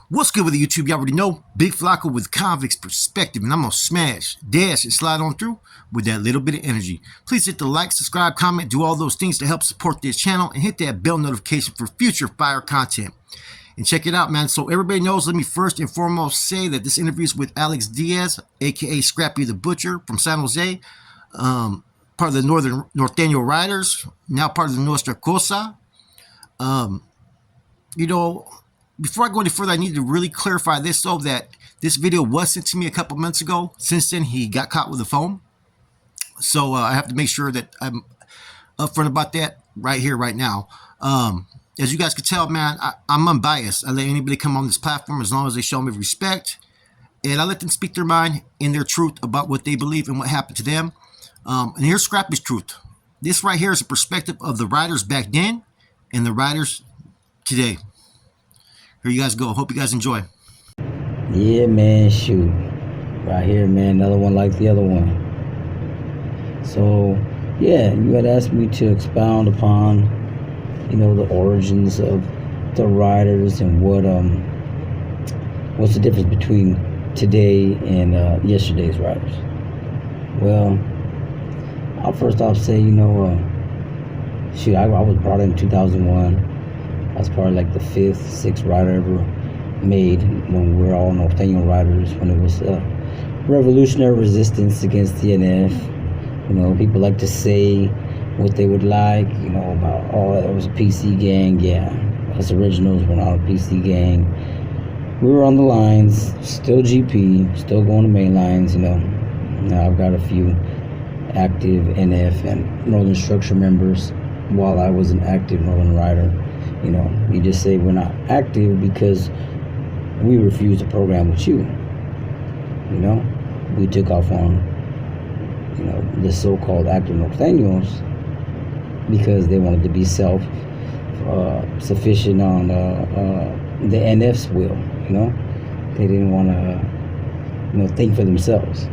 What's good with the YouTube? You already know. Big Flacco with Convict's perspective, and I'm gonna smash, dash, and slide on through with that little bit of energy. Please hit the like, subscribe, comment, do all those things to help support this channel, and hit that bell notification for future fire content. And check it out, man. So everybody knows, let me first and foremost say that this interview is with Alex Diaz, aka Scrappy the Butcher from San Jose, part of the Norteno Riders, now part of the Nuestra Cosa. Before I go any further, I need to really clarify this, though, that this video was sent to me a couple months ago. Since then, he got caught with the phone. So I have to make sure that I'm upfront about that right here, right now. As you guys can tell, man, I'm unbiased. I let anybody come on this platform as long as they show me respect. And I let them speak their mind and their truth about what they believe and what happened to them. And here's Scrappy's truth. This right here is a perspective of the riders back then and the riders today. Here you guys go. Hope you guys enjoy. Yeah, man, shoot. Right here, man, another one like the other one. So, yeah, you had asked me to expound upon, the origins of the riders and what's the difference between today and yesterday's riders. Well, I'll first off say, I was brought in 2001. I was probably like the 5th, 6th rider ever made when we were all Norteno riders, when it was revolutionary resistance against the NF. People like to say what they would like, about, it was a PC gang. Yeah, us originals were not a PC gang. We were on the lines, still GP, still going to main lines, Now I've got a few active NF and Northern Structure members while I was an active Northern rider. You just say we're not active because we refuse to program with you. We took off on, the so-called active Norteños because they wanted to be self-sufficient on the NF's will, They didn't want to, think for themselves.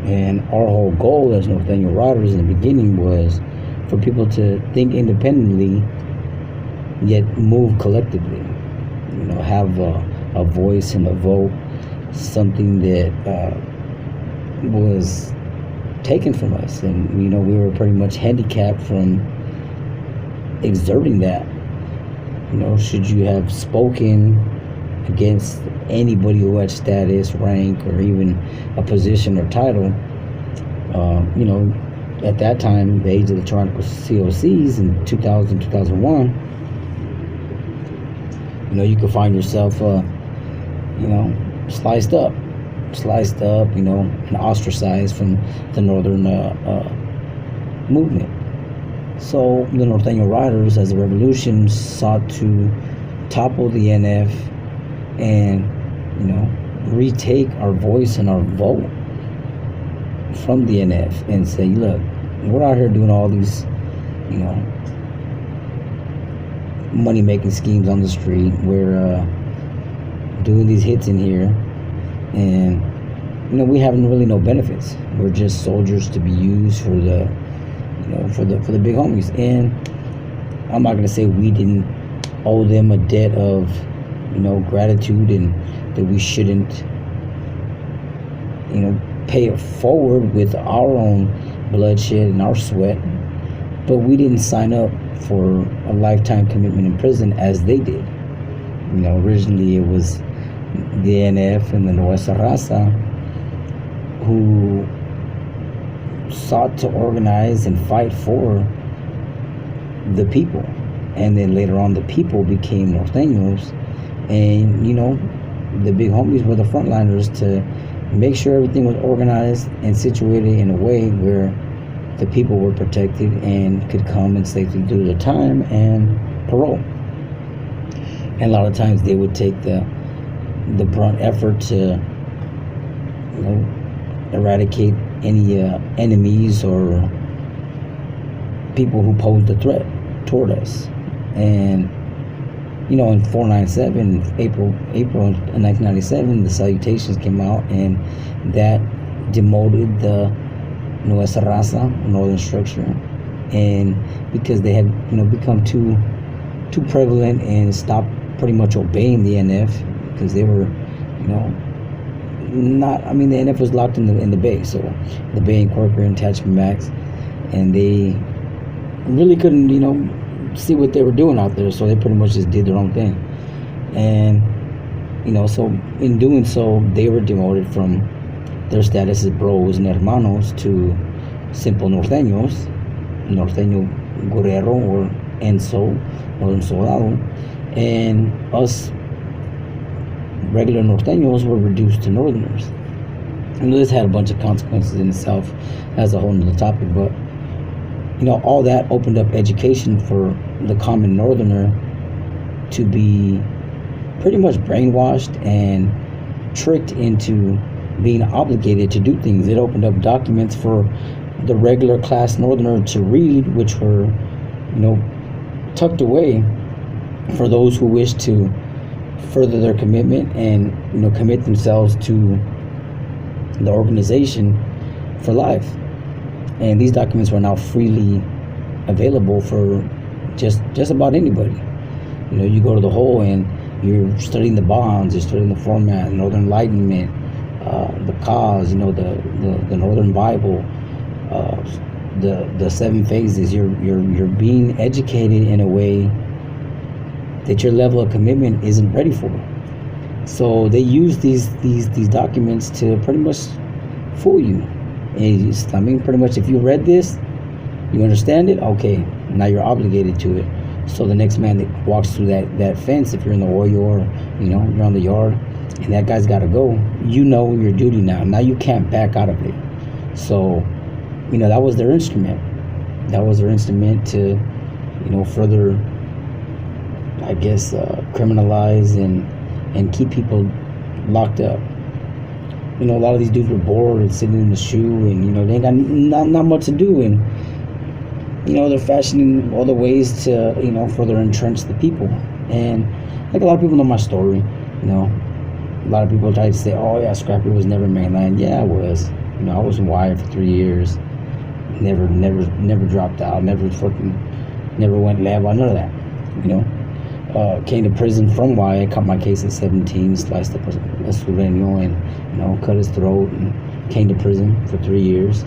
And our whole goal as Norteno riders in the beginning was for people to think independently yet move collectively, have a voice and a vote, something that was taken from us. And, we were pretty much handicapped from exerting that. Should you have spoken against anybody who had status, rank, or even a position or title, at that time, the age of the tyrannical COCs in 2000, 2001, you could find yourself, sliced up, and ostracized from the Northern movement. So the Norteno riders, as a revolution, sought to topple the NF and, retake our voice and our vote from the NF and say, look, we're out here doing all these, money-making schemes on the street. We're doing these hits in here, and we have really no benefits. We're just soldiers to be used for the for the big homies. And I'm not gonna say we didn't owe them a debt of gratitude and that we shouldn't pay it forward with our own bloodshed and our sweat, but we didn't sign up for a lifetime commitment in prison as they did. Originally it was the NF and the Nuestra Raza who sought to organize and fight for the people. And then later on, the people became Norteños. And, the big homies were the frontliners to make sure everything was organized and situated in a way where the people were protected and could come and safely do their time and parole. And a lot of times they would take the brunt effort to, eradicate any enemies or people who posed a threat toward us. And, in 497, April of 1997, the salutations came out, and that demoted the Nuestra Raza, Northern Structure, and because they had become too prevalent and stopped pretty much obeying the NF, because they were, you know, not. I mean, the NF was locked in the Bay, so the Bay Incorporated Attachment Max, and they really couldn't, see what they were doing out there. So they pretty much just did their own thing, and so in doing so, they were demoted from their status as bros and hermanos to simple norteños, norteño guerrero or enso or soldado, and us regular norteños were reduced to northerners. And this had a bunch of consequences in itself as a whole nother topic, but all that opened up education for the common northerner to be pretty much brainwashed and tricked into being obligated to do things. It opened up documents for the regular class northerner to read, which were, tucked away for those who wish to further their commitment and, commit themselves to the organization for life. And these documents were now freely available for just about anybody. You go to the whole and you're studying the bonds, you're studying the format, Northern Enlightenment, the cause, the Northern Bible, the 7 phases. You're being educated in a way that your level of commitment isn't ready for. So they use these documents to pretty much fool you. And pretty much if you read this, you understand it, okay, now you're obligated to it. So the next man that walks through that fence, if you're in the oil or you're on the yard, and that guy's got to go, your duty now. Now you can't back out of it. So, that was their instrument. That was their instrument to, further, I guess, criminalize and keep people locked up. A lot of these dudes were bored and sitting in the shoe, and they ain't got not much to do, and they're fashioning other ways to further entrench the people. And like a lot of people know my story. A lot of people try to say, oh yeah, Scrappy was never mainland. Yeah, I was. I was in Wyatt for 3 years. Never dropped out. Never went level. None of that. Came to prison from Wyatt. Caught my case at 17. Sliced up a sureño and cut his throat, and came to prison for 3 years.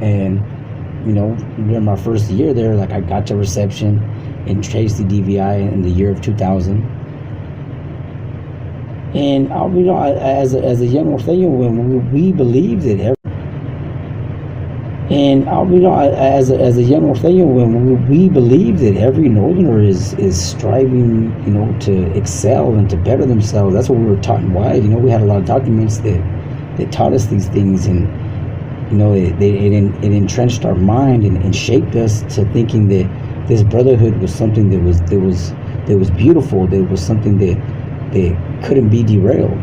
And during my first year there, like I got to reception in Tracy DVI in the year of 2000. And as a young Norteno, when we believed that as a young Norteno, when we believe that every northerner is striving, to excel and to better themselves. That's what we were taught in Wyatt. We had a lot of documents that taught us these things, and it entrenched our mind and shaped us to thinking that this brotherhood was something that was beautiful. That was something that couldn't be derailed.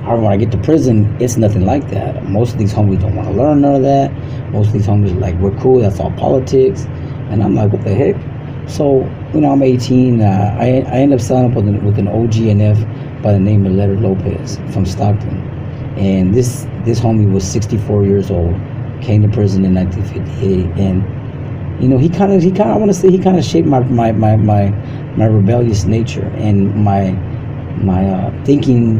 However, when I get to prison, it's nothing like that. Most of these homies don't want to learn none of that. Most of these homies are like, we're cool, that's all politics. And I'm like, what the heck? So, I'm 18. I end up signing up with an OGNF by the name of Leonard Lopez from Stockton. And this homie was 64 years old, came to prison in 1958. And, I want to say he kind of shaped my rebellious nature and my thinking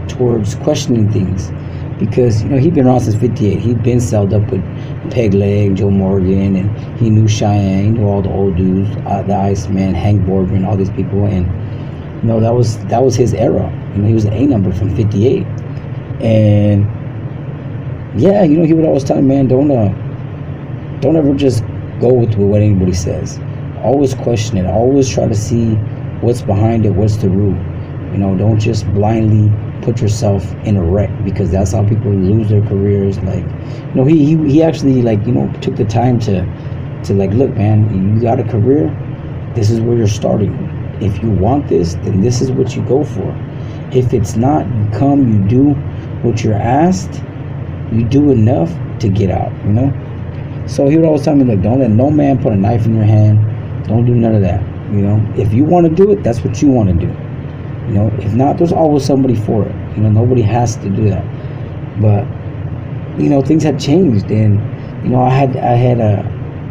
towards questioning things, because he'd been around since 58. He'd been celled up with Peg Leg, Joe Morgan, and he knew Cheyenne, he knew all the old dudes, the Iceman, Hank Boardman, all these people. And that was his era. He was an A number from 58. And yeah, he would always tell me, man, don't ever just go with what anybody says. Always question it. Always try to see what's behind it, what's the root. Don't just blindly put yourself in a wreck, because that's how people lose their careers. Like, he actually took the time to look, man, you got a career. This is where you're starting. If you want this, then this is what you go for. If it's not, you come, you do what you're asked, you do enough to get out. So he would always tell me, look, don't let no man put a knife in your hand. Don't do none of that. If you want to do it, that's what you want to do. If not, there's always somebody for it. Nobody has to do that. But things had changed, and I had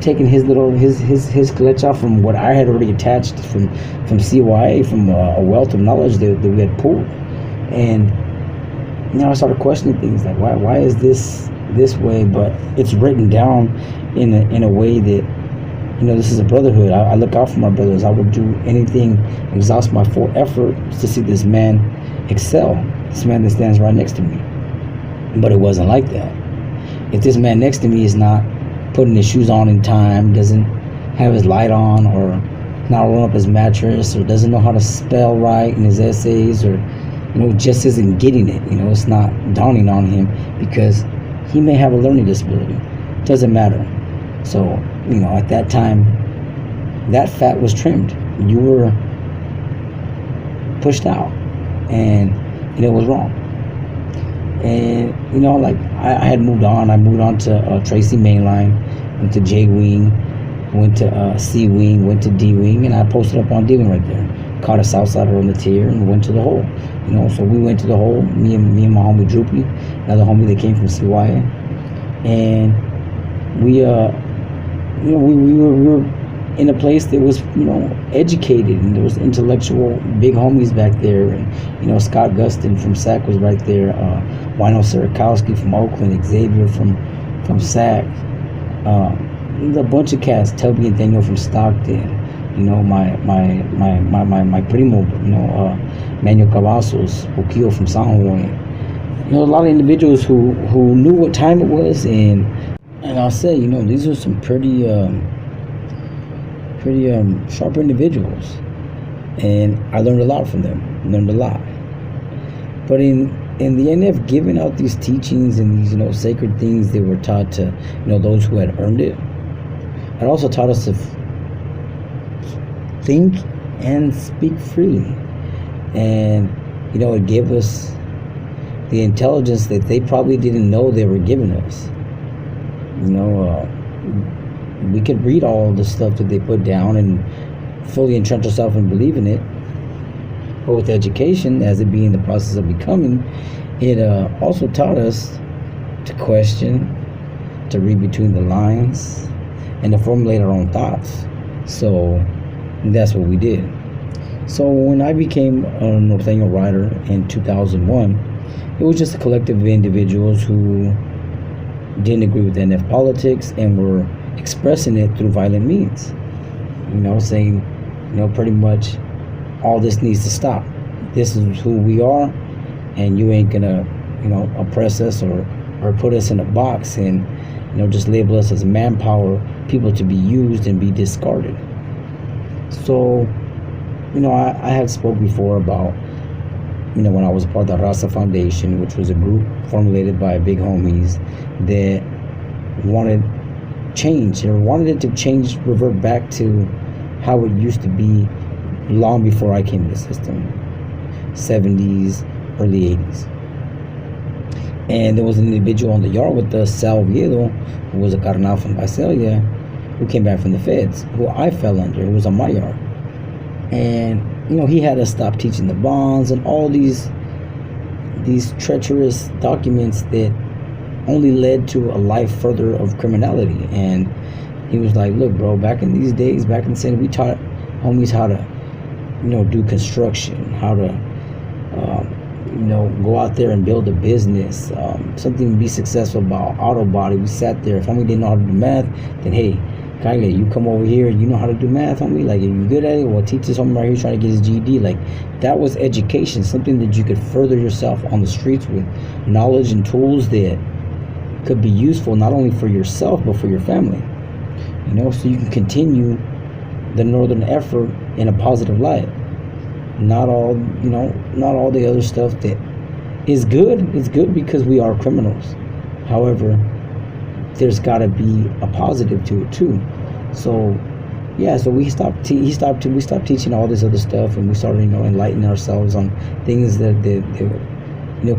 taking his glitch off from what I had already attached from CYA, from a wealth of knowledge that we had pulled. And I started questioning things like, why is this way? But it's written down in a way that, this is a brotherhood. I look out for my brothers. I would do anything, exhaust my full effort to see this man excel, this man that stands right next to me. But it wasn't like that. If this man next to me is not putting his shoes on in time, doesn't have his light on, or not rolling up his mattress, or doesn't know how to spell right in his essays, or just isn't getting it, it's not dawning on him, because he may have a learning disability. Doesn't matter. So, at that time, that fat was trimmed. You were pushed out, and it was wrong. And I had moved on. I moved on to Tracy Mainline, went to J Wing, went to C Wing, went to D Wing, and I posted up on D Wing right there. Caught a Southsider on the tier and went to the hole. So we went to the hole. Me and my homie Droopy, another homie that came from CYA, and we were in a place that was educated, and there was intellectual big homies back there, and Scott Gustin from SAC was right there, Wino Sirakowski from Oakland, Xavier from SAC, a bunch of cats, Tubby and Daniel from Stockton, my primo, Manuel Cavazos, Okio from San Juan, a lot of individuals who knew what time it was, and I'll say, these are some pretty sharp individuals, and I learned a lot from them. But in the NF, giving out these teachings and these sacred things that were taught to those who had earned it, it also taught us to think and speak freely, and it gave us the intelligence that they probably didn't know they were giving us. We could read all the stuff that they put down and fully entrench ourselves and believe in it. But with education, as it being the process of becoming, it also taught us to question, to read between the lines, and to formulate our own thoughts. So that's what we did. So when I became a Norteno writer in 2001, it was just a collective of individuals who didn't agree with NF politics and were expressing it through violent means. Saying, pretty much all this needs to stop. This is who we are, and you ain't gonna, oppress us or put us in a box and, just label us as manpower, people to be used and be discarded. So, I had spoke before about, when I was a part of the Raza Foundation, which was a group formulated by big homies that wanted change, or wanted it to change, revert back to how it used to be long before I came to the system, 70s, early 80s. And there was an individual on the yard with us, Sal Oviedo, who was a carnal from Visalia, who came back from the feds, who I fell under, who was on my yard. And he had us stop teaching the bonds and all these treacherous documents that only led to a life further of criminality. And he was like, look, bro, back in these days, back in the 70s, we taught homies how to do construction, how to go out there and build a business, something to be successful about auto body. We sat there. If homie didn't know how to do math, then hey, Kyle, you come over here, you know how to do math, homie? Like, are you good at it? Well, teach this homie right here trying to get his GED. Like, that was education, something that you could further yourself on the streets with, knowledge and tools that could be useful not only for yourself, but for your family. So you can continue the northern effort in a positive light. Not all the other stuff that is good. It's good because we are criminals. However, there's got to be a positive to it too. So we stopped teaching all this other stuff, and we started enlightening ourselves on things that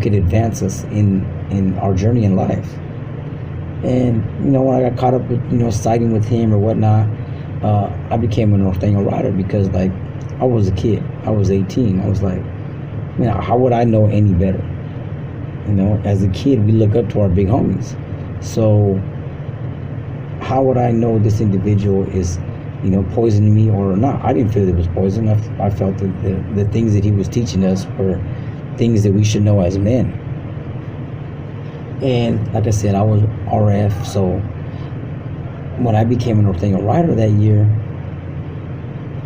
could advance us in our journey in life. And when I got caught up with siding with him or whatnot, I became a Norteno rider because I was a kid. I was 18. I was like, how would I know any better? As a kid, we look up to our big homies. So how would I know this individual is, poisoning me or not? I didn't feel it was poison. I felt that the things that he was teaching us were things that we should know as men. And like I said, I was RF, so when I became an Norteno rider that year,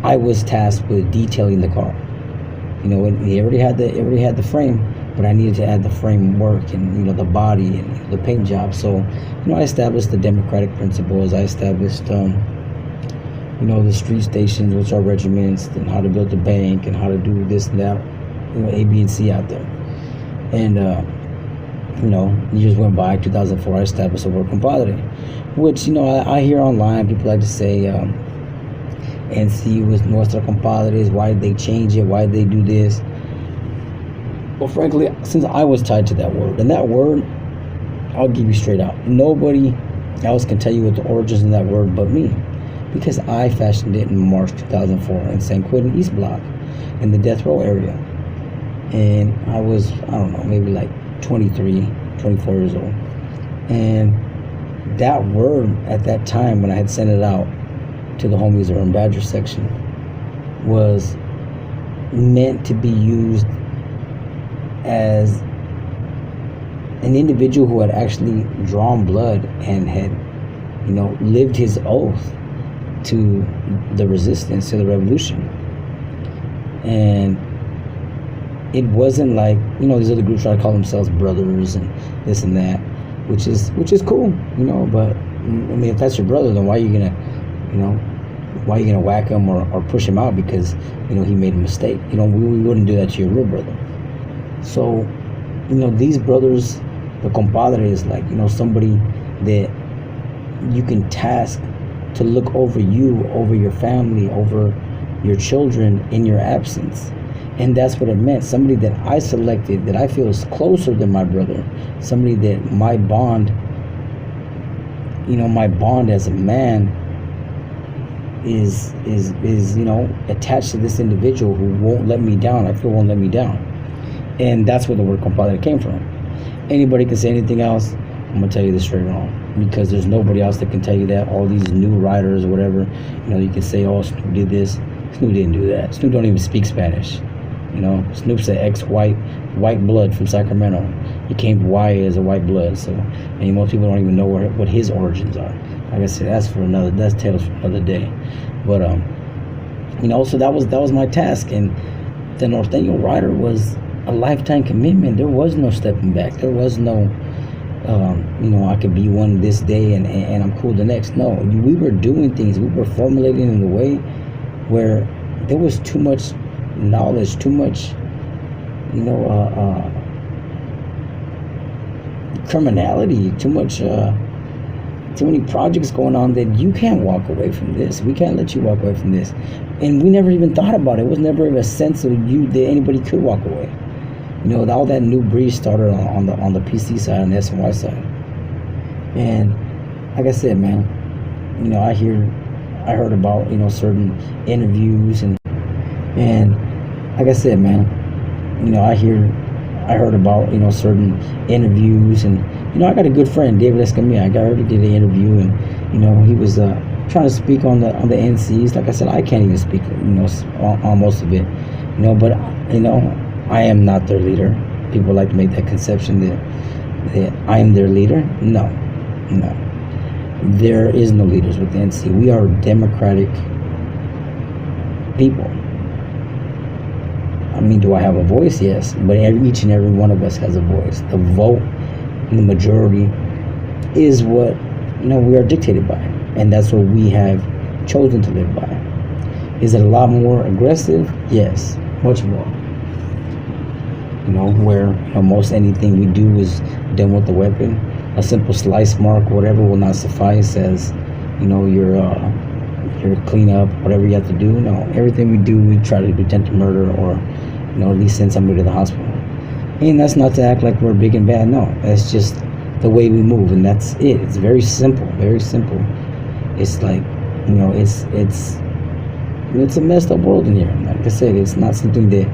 I was tasked with detailing the car. He already had the frame, but I needed to add the framework and the body and the paint job. So I established the democratic principles. I established the street stations, which are regiments, and how to build the bank and how to do this and that, A, B, and C out there. And years went by. 2004, I established a word compadre, which I hear online people like to say NC was Nuestra Compadres. Why did they change it? Why did they do this? Well, frankly, since I was tied to that word, and that word, I'll give you straight out, nobody else can tell you what the origins of that word but me, because I fashioned it in March 2004 in San Quentin East Block in the death row area. And I was, I don't know, maybe like 23, 24 years old. And that word at that time, when I had sent it out to the homies that were in Badger section, was meant to be used as an individual who had actually drawn blood and had, lived his oath to the resistance, to the revolution. And it wasn't like, these other groups try to call themselves brothers and this and that, which is cool, but I mean, if that's your brother, then why are you gonna whack him or push him out because he made a mistake? We wouldn't do that to your real brother. So these brothers, the compadre, is like somebody that you can task to look over you, over your family, over your children in your absence. And that's what it meant. Somebody that I selected, that I feel is closer than my brother. Somebody that my bond as a man is attached to this individual who won't let me down. I feel won't let me down. And that's where the word compadre came from. Anybody can say anything else, I'm gonna tell you this straight wrong, because there's nobody else that can tell you that. All these new writers or whatever, you can say, oh, Snoop did this. Snoop didn't do that. Snoop don't even speak Spanish. Snoop's an white blood from Sacramento. He came to Hawaii as a white blood. So, and most people don't even know what his origins are. Like I said, that's tales for another day. But so that was my task, and the Norteno rider was a lifetime commitment. There was no stepping back. There was no I could be one this day and I'm cool the next. No, we were doing things. We were formulating in a way where there was too much knowledge, too much, criminality, too many projects going on that you can't walk away from this. We can't let you walk away from this. And we never even thought about it. It was never a sense of you that anybody could walk away. All that new breed started on the PC side and the SNY side. And like I said, man, I heard about certain interviews and like I said, man, I heard about certain interviews, and I got a good friend, David Escamilla. I already did an interview, and he was trying to speak on the NCs. Like I said, I can't even speak on most of it, but I am not their leader. People like to make that conception that I am their leader. No. There is no leaders with the NC. We are democratic people. I mean, do I have a voice? Yes, but each and every one of us has a voice. The vote, the majority, is what we are dictated by, and that's what we have chosen to live by. Is it a lot more aggressive? Yes, much more. Where most anything we do is done with a weapon. A simple slice mark, whatever, will not suffice as your cleanup, whatever you have to do. No, everything we do, we try to do attempted murder or at least send somebody to the hospital. And that's not to act like we're big and bad. No, that's just the way we move, and that's it. It's very simple, very simple. It's like it's a messed up world in here. Like I said, it's not something that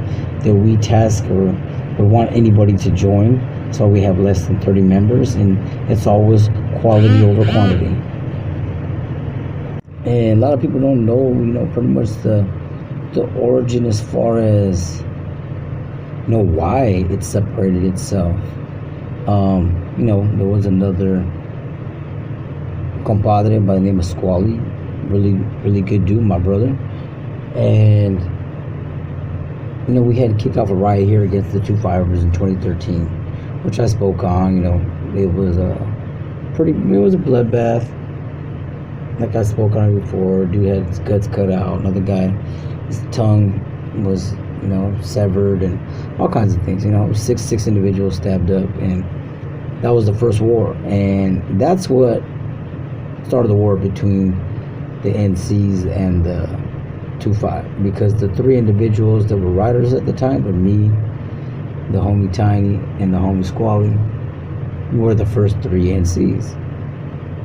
we task or want anybody to join. So we have less than 30 members, and it's always quality over quantity. And a lot of people don't know, pretty much the origin as far as why it separated itself. There was another compadre by the name of Squally, really really good dude, my brother, and we had kicked off a riot here against the two fibers in 2013, which I spoke on. It was it was a bloodbath. Like I spoke on it before, dude had his guts cut out. Another guy, his tongue was, severed, and all kinds of things. Six individuals stabbed up, and that was the first war, and that's what started the war between the NCs and the 2-5, because the three individuals that were riders at the time were me, the homie Tiny, and the homie Squally. We were the first three NCs,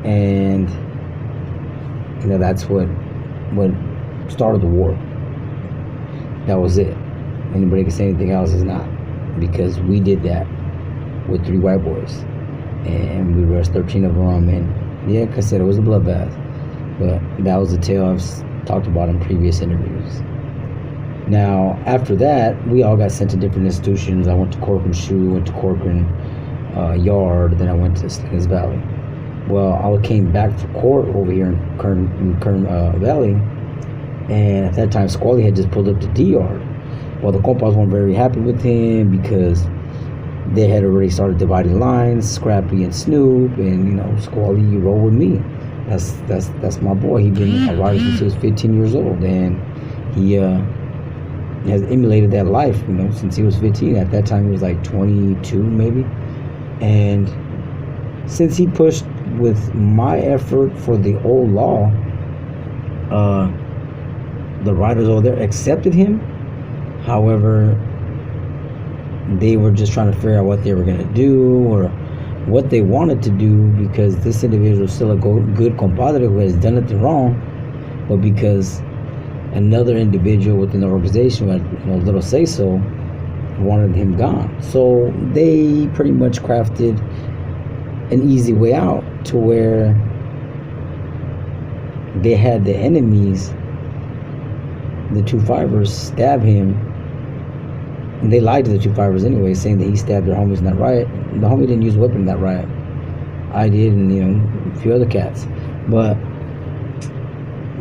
and that's what started the war. That was it. Anybody can say anything else is not, because we did that with three white boys, and we arrested 13 of them. And yeah, like I said, it was a bloodbath, but that was a tale I've talked about in previous interviews. Now, after that, we all got sent to different institutions. I went to Corcoran SHU, went to Corcoran Yard, then I went to Salinas Valley. Well, I came back for court over here in Kern Valley, and at that time, Squally had just pulled up to D Yard. Well, the compas weren't very happy with him because they had already started dividing lines, Scrappy and Snoop, and Squally, you roll with me. That's my boy. He's been a rider since he was 15 years old, and he has emulated that life, since he was 15. At that time, he was like 22, maybe, and since he pushed with my effort for the old law, the riders over there accepted him. However, they were just trying to figure out what they were going to do or what they wanted to do, because this individual is still a good compadre who has done nothing wrong, but because another individual within the organization who had a little say so wanted him gone. So they pretty much crafted an easy way out to where they had the enemies, the two fibers, stab him. And they lied to the two fibers anyway, saying that he stabbed their homies in that riot. The homie didn't use a weapon in that riot. I did, and a few other cats. But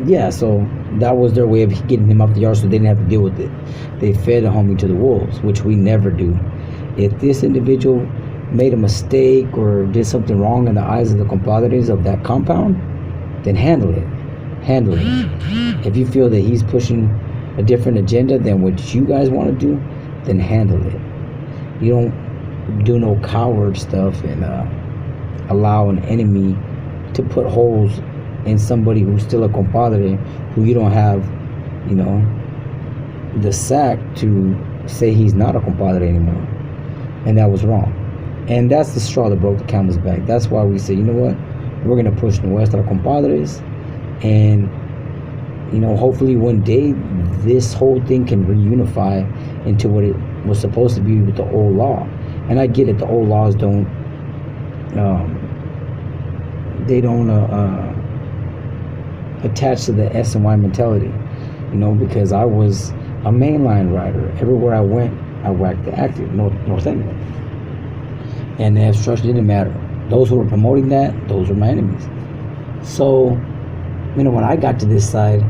yeah, so that was their way of getting him off the yard, so they didn't have to deal with it. They fed the homie to the wolves, which we never do. If this individual made a mistake or did something wrong in the eyes of the compadres of that compound, then handle it. Handle it. If you feel that he's pushing a different agenda than what you guys want to do, then handle it. You don't do no coward stuff and allow an enemy to put holes in somebody who's still a compadre, who you don't have, the sack to say he's not a compadre anymore. And that was wrong. And that's the straw that broke the camel's back. That's why we say, what? We're going to push the West our compadres. And, hopefully one day this whole thing can reunify into what it was supposed to be with the old law. And I get it. The old laws don't attach to the S and Y mentality, because I was a mainline rider. Everywhere I went, I whacked the active, Norteno. And the obstruction didn't matter. Those who were promoting that, those were my enemies. So, when I got to this side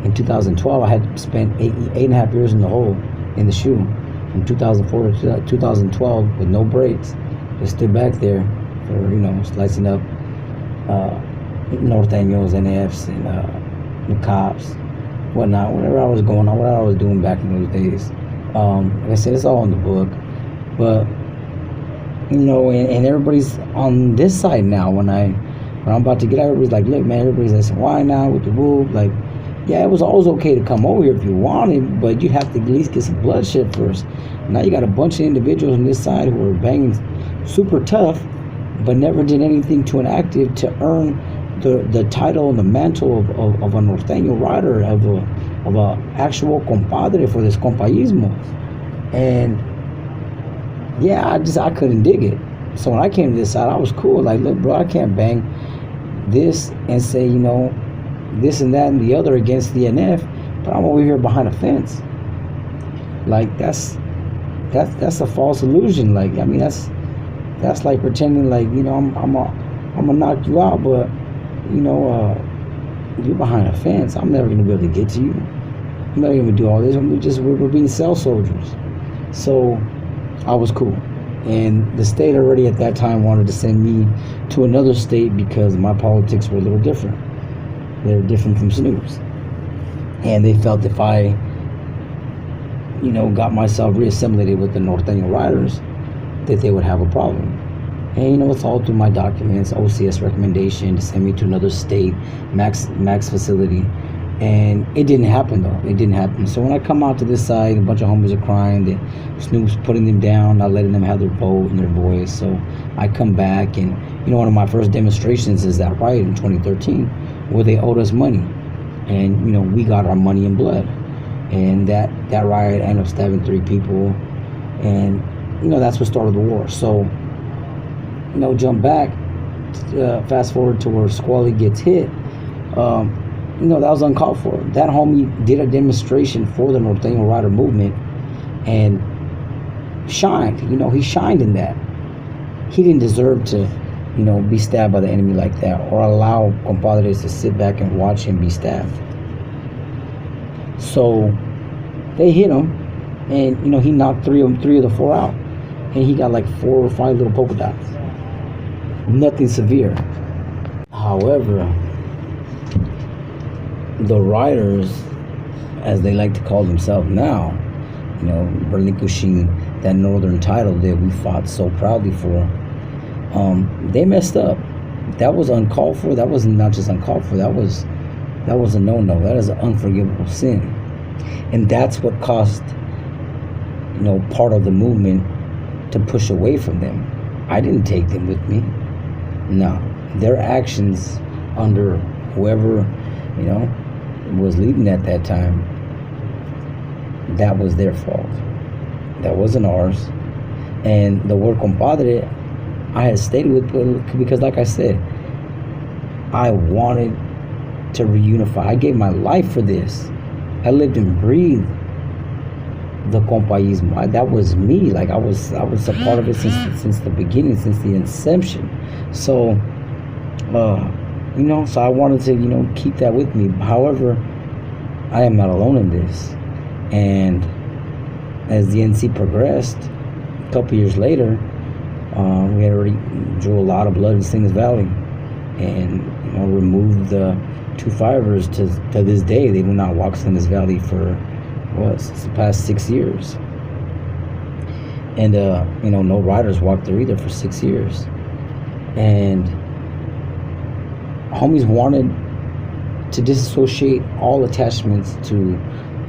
in 2012, I had spent eight and a half years in the hole, in the SHU, from 2004 to 2012 with no brakes. Just stood back there for, slicing up Nortenos, NFs, and the cops, whatnot, whatever I was going on, whatever I was doing back in those days. Like I said, it's all in the book. But, and everybody's on this side now. When I'm about to get out, everybody's like, look, man, everybody's like, why now with the rule? Like, yeah, it was always okay to come over here if you wanted, but you have to at least get some bloodshed first. Now you got a bunch of individuals on this side who are banging super tough, but never did anything to an active to earn the title and the mantle of a Norteño rider, of a actual compadre for this compaismo. And yeah, I couldn't dig it. So when I came to this side, I was cool. Like, look, bro, I can't bang this and say, this and that and the other against the NF, but I'm over here behind a fence. Like that's a false illusion. Like, I mean, that's like pretending like, I'm gonna knock you out, but you're behind a fence. I'm never gonna be able to get to you. I'm not gonna do all this. We're being cell soldiers. So I was cool. And the state already at that time wanted to send me to another state because my politics were a little different. They were different from Snoop's. And they felt if I, got myself reassimilated with the Norteno riders, that they would have a problem. And it's all through my documents, OCS recommendation to send me to another state, max facility. And it didn't happen though. It didn't happen. So when I come out to this side, a bunch of homies are crying that Snoop's putting them down, not letting them have their vote and their voice. So I come back, and one of my first demonstrations is that riot in 2013 where they owed us money. And we got our money in blood. And that riot ended up stabbing 3 people. And that's what started the war. So jump back, fast forward to where Squally gets hit. That was uncalled for. That homie did a demonstration for the Norteno rider movement and shined. He shined in that. He didn't deserve to, be stabbed by the enemy like that, or allow compadres to sit back and watch him be stabbed. So they hit him, and he knocked three of the 4 out, and he got like 4 or 5 little polka dots. Nothing severe. However, the riders, as they like to call themselves now, relinquishing that northern title that we fought so proudly for, they messed up. That was uncalled for. That was not just uncalled for. That was a no-no. That is an unforgivable sin. And that's what caused, part of the movement to push away from them. I didn't take them with me. No. Their actions under whoever, was leading at that time, that was their fault. That wasn't ours. And the word compadre, I had stayed with because, like I said, I wanted to reunify. I gave my life for this. I lived and breathed the compaismo. That was me. Like I was a part of it since the beginning, since the inception. So, so I wanted to, keep that with me. However, I am not alone in this. And as the NC progressed, a couple years later, we had already drew a lot of blood in Sings Valley, and removed the 2 fivers. To this day, they do not walk Sings Valley for the past 6 years. And no riders walked there either for 6 years. And homies wanted to disassociate all attachments to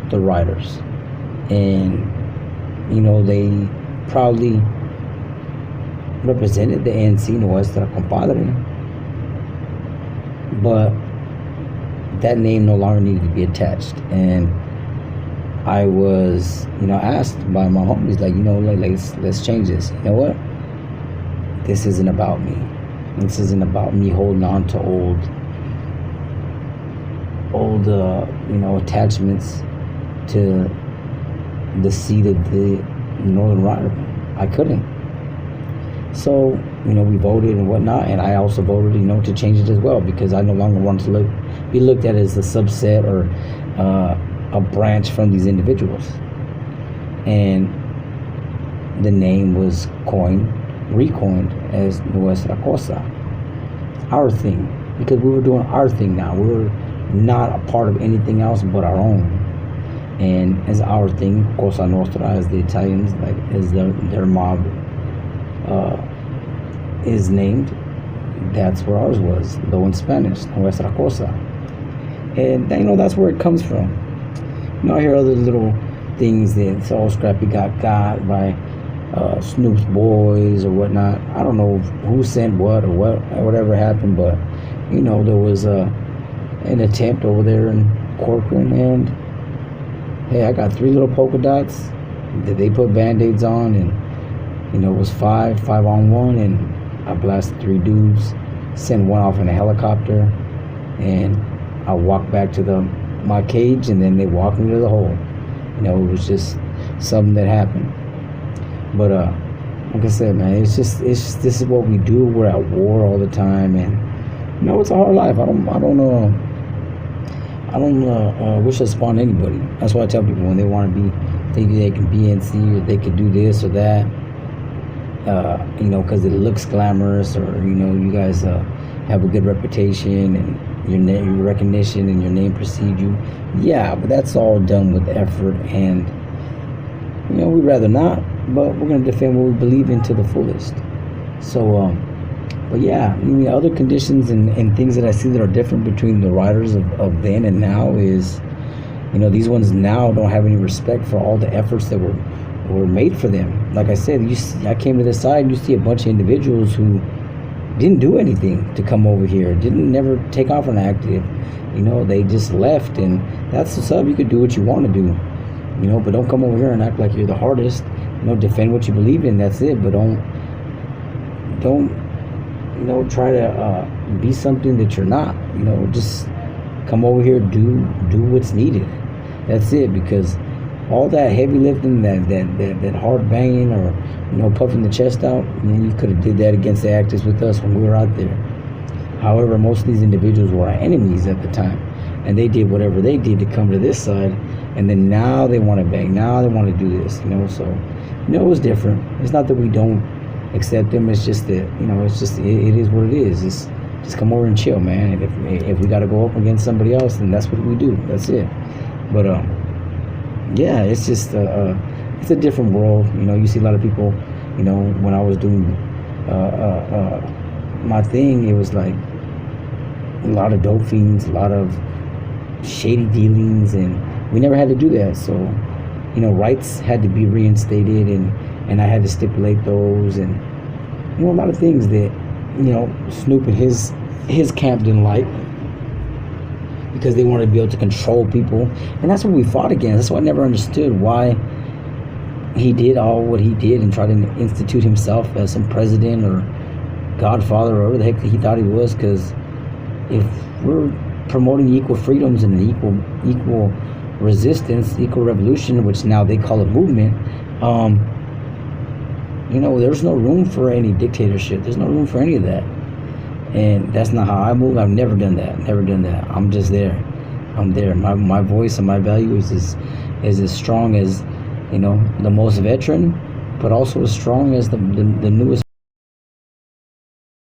the riders. And they proudly represented the ANC Nuestra Compadre, but that name no longer needed to be attached. And I was asked by my homies, let's change this. You know what, this isn't about me. This isn't about me holding on to old attachments to the seat of the Northern Rider. I couldn't. So, we voted and whatnot, and I also voted, to change it as well, because I no longer wanted to be looked at as a subset or a branch from these individuals. And the name was recoined as Nuestra Cosa, our thing, because we were doing our thing now. We were not a part of anything else but our own. And as our thing, Cosa Nostra, as the Italians, as their mob is named, that's where ours was, though in Spanish, Nuestra Cosa. And that's where it comes from. I hear other little things that Scrappy got by Snoop's boys or whatnot. I don't know who sent what or whatever happened, but there was an attempt over there in Corcoran, and hey, I got 3 little polka dots that they put band-aids on, and it was 5 on 1, and I blasted 3 dudes, sent one off in a helicopter, and I walk back to my cage, and then they walk me to the hole. It was just something that happened. But like I said, man, it's just this is what we do. We're at war all the time, and it's a hard life. I don't wish this upon anybody. That's why I tell people when they want to be, think they can be NC or they could do this or that, because it looks glamorous, or you guys have a good reputation and your recognition and your name precedes you. Yeah, but that's all done with effort, and we'd rather not, but we're gonna defend what we believe in to the fullest. So, but yeah, other conditions and things that I see that are different between the riders of then and now is, these ones now don't have any respect for all the efforts that were made for them. Like I said, I came to this side, and you see a bunch of individuals who didn't do anything to come over here, didn't never take off an active, they just left, and that's what's up. You could do what you want to do, but don't come over here and act like you're the hardest. Defend what you believe in, that's it, but don't try to be something that you're not. Just come over here, do what's needed. That's it, because all that heavy lifting, that hard banging, or puffing the chest out, you could have did that against the actors with us when we were out there. However, most of these individuals were our enemies at the time, and they did whatever they did to come to this side, and then now they want to bang, now they want to do this, so it was different. It's not that we don't accept them, it's just that it is what it is. It's just come over and chill, man. And if we got to go up against somebody else, then that's what we do. That's it. But yeah, it's just it's a different world. You see a lot of people. When I was doing my thing, it was like a lot of dope fiends, a lot of shady dealings, and we never had to do that. So rights had to be reinstated, and I had to stipulate those, and a lot of things that Snoop and his camp didn't like, because they wanted to be able to control people, and that's what we fought against. That's why I never understood why he did all what he did and tried to institute himself as some president or godfather or whatever the heck he thought he was. Because if we're promoting equal freedoms and equal resistance, equal revolution, which now they call a movement, there's no room for any dictatorship. There's no room for any of that. And that's not how I move. I've never done that. I'm just there. I'm there. My voice and my value is as strong as, the most veteran, but also as strong as the newest